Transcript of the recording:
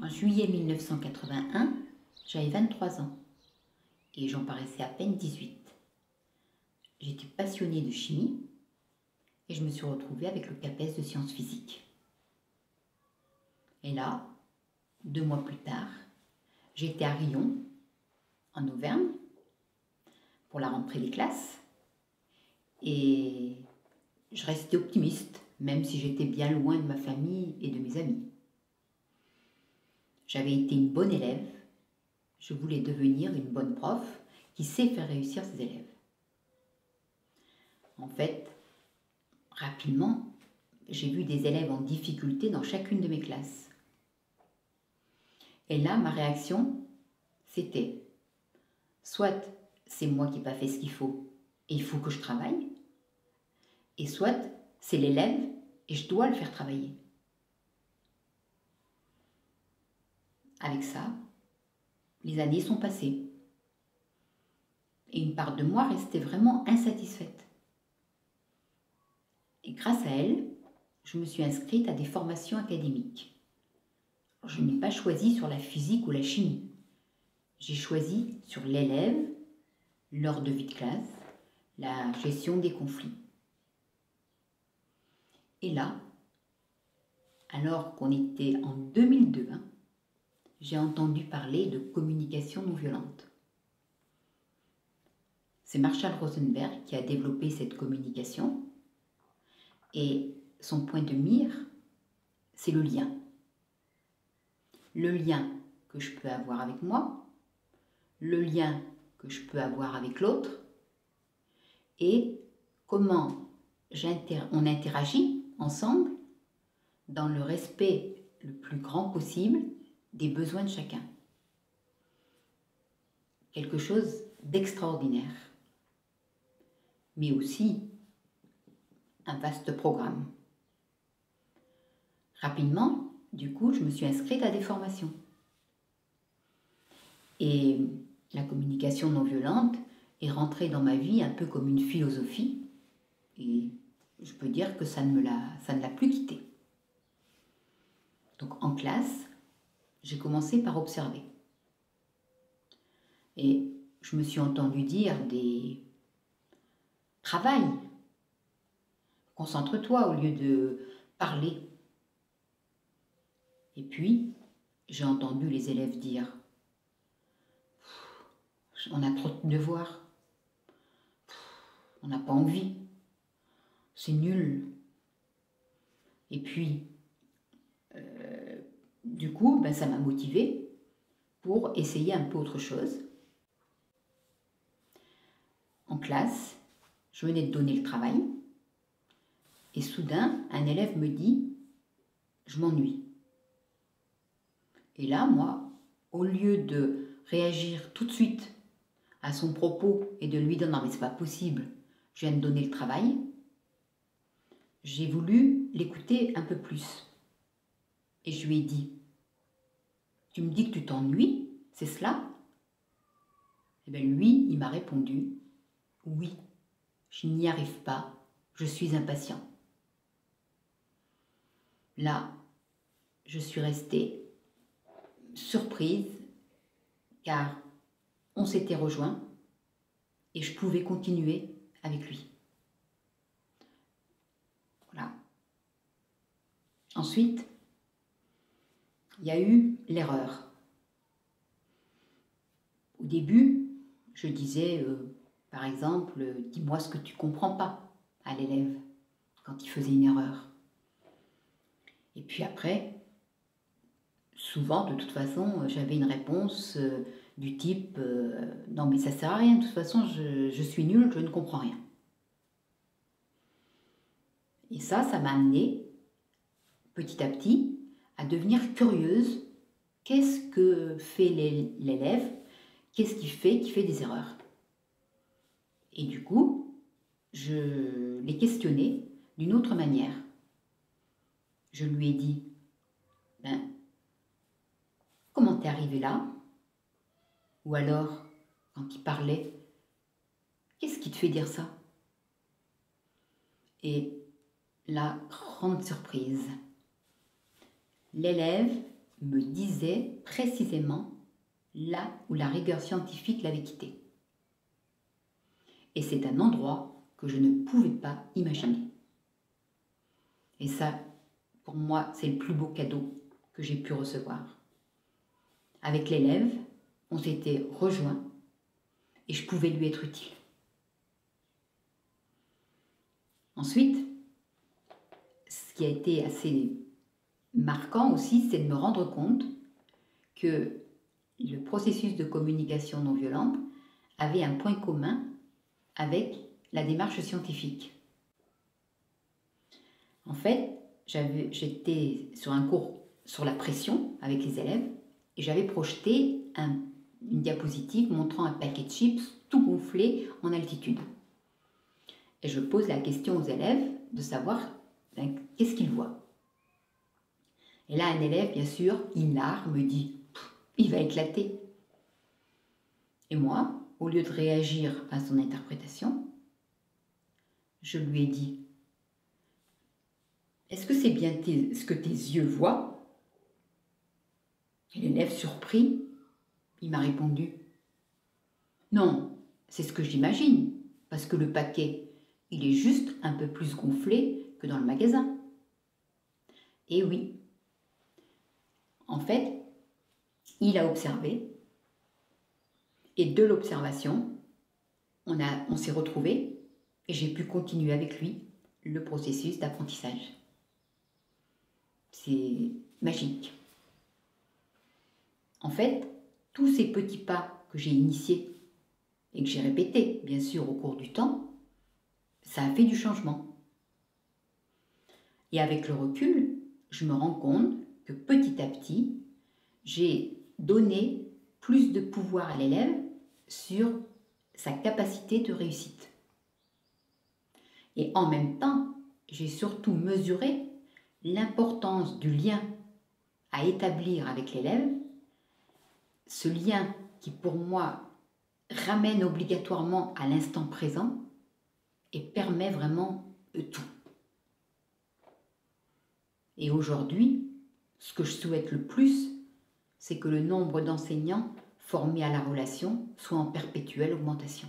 En juillet 1981, j'avais 23 ans et j'en paraissais à peine 18. J'étais passionnée de chimie et je me suis retrouvée avec le CAPES de sciences physiques. Et là, 2 mois plus tard, j'étais à Riom, en Auvergne, pour la rentrée des classes et je restais optimiste, même si j'étais bien loin de ma famille et de mes amis. J'avais été une bonne élève, je voulais devenir une bonne prof qui sait faire réussir ses élèves. En fait, rapidement, j'ai vu des élèves en difficulté dans chacune de mes classes. Et là, ma réaction, c'était soit c'est moi qui n'ai pas fait ce qu'il faut et il faut que je travaille, et soit c'est l'élève et je dois le faire travailler. Avec ça, les années sont passées et une part de moi restait vraiment insatisfaite. Et grâce à elle, je me suis inscrite à des formations académiques. Je n'ai pas choisi sur la physique ou la chimie. J'ai choisi sur l'élève, l'heure de vie de classe, la gestion des conflits. Et là, alors qu'on était en 2002, j'ai entendu parler de communication non violente. C'est Marshall Rosenberg qui a développé cette communication et son point de mire, c'est le lien. Le lien que je peux avoir avec moi, le lien que je peux avoir avec l'autre et comment on interagit ensemble dans le respect le plus grand possible des besoins de chacun. Quelque chose d'extraordinaire, mais aussi un vaste programme. Rapidement, du coup, je me suis inscrite à des formations. Et la communication non violente est rentrée dans ma vie un peu comme une philosophie et je peux dire que ça ne l'a plus quittée. Donc en classe, j'ai commencé par observer. Et je me suis entendue dire des travail, concentre-toi au lieu de parler. Et puis, j'ai entendu les élèves dire on a trop de devoirs, on n'a pas envie, c'est nul. Et puis, du coup, ça m'a motivée pour essayer un peu autre chose. En classe, je venais de donner le travail et soudain, un élève me dit « je m'ennuie ». Et là, moi, au lieu de réagir tout de suite à son propos et de lui dire « non mais c'est pas possible, je viens de donner le travail », j'ai voulu l'écouter un peu plus. Et je lui ai dit « tu me dis que tu t'ennuies, c'est cela ?» Et bien lui, il m'a répondu « oui, je n'y arrive pas, je suis impatient ». Là, je suis restée surprise car on s'était rejoints et je pouvais continuer avec lui. Voilà. Ensuite, il y a eu l'erreur. Au début, je disais, par exemple, « dis-moi ce que tu ne comprends pas » à l'élève quand il faisait une erreur. Et puis après, souvent, de toute façon, j'avais une réponse du type « non mais ça ne sert à rien, de toute façon, je suis nulle, je ne comprends rien ». Et ça m'a amenée, petit à petit, à devenir curieuse. Qu'est-ce que fait l'élève? Qu'est-ce qu'il fait des erreurs? Et du coup, je l'ai questionné d'une autre manière. Je lui ai dit, comment t'es arrivé là? Ou alors, quand il parlait, qu'est-ce qui te fait dire ça? Et la grande surprise, l'élève me disait précisément là où la rigueur scientifique l'avait quitté. Et c'est un endroit que je ne pouvais pas imaginer. Et ça, pour moi, c'est le plus beau cadeau que j'ai pu recevoir. Avec l'élève, on s'était rejoints et je pouvais lui être utile. Ensuite, ce qui a été assez marquant aussi, c'est de me rendre compte que le processus de communication non violente avait un point commun avec la démarche scientifique. En fait, j'étais sur un cours sur la pression avec les élèves et j'avais projeté une diapositive montrant un paquet de chips tout gonflé en altitude. Et je pose la question aux élèves de savoir qu'est-ce qu'ils voient. Et là, un élève, bien sûr, hilar, me dit « il va éclater ». Et moi, au lieu de réagir à son interprétation, je lui ai dit « est-ce que c'est bien ce que tes yeux voient ?» Et l'élève, surpris, il m'a répondu « non, c'est ce que j'imagine, parce que le paquet, il est juste un peu plus gonflé que dans le magasin. » Et oui, en fait, il a observé, et de l'observation, on s'est retrouvés, et j'ai pu continuer avec lui le processus d'apprentissage. C'est magique. En fait, tous ces petits pas que j'ai initiés et que j'ai répétés, bien sûr, au cours du temps, ça a fait du changement. Et avec le recul, je me rends compte que petit à petit, j'ai donné plus de pouvoir à l'élève sur sa capacité de réussite. Et en même temps, j'ai surtout mesuré l'importance du lien à établir avec l'élève, ce lien qui pour moi ramène obligatoirement à l'instant présent et permet vraiment tout. Et aujourd'hui, ce que je souhaite le plus, c'est que le nombre d'enseignants formés à la relation soit en perpétuelle augmentation.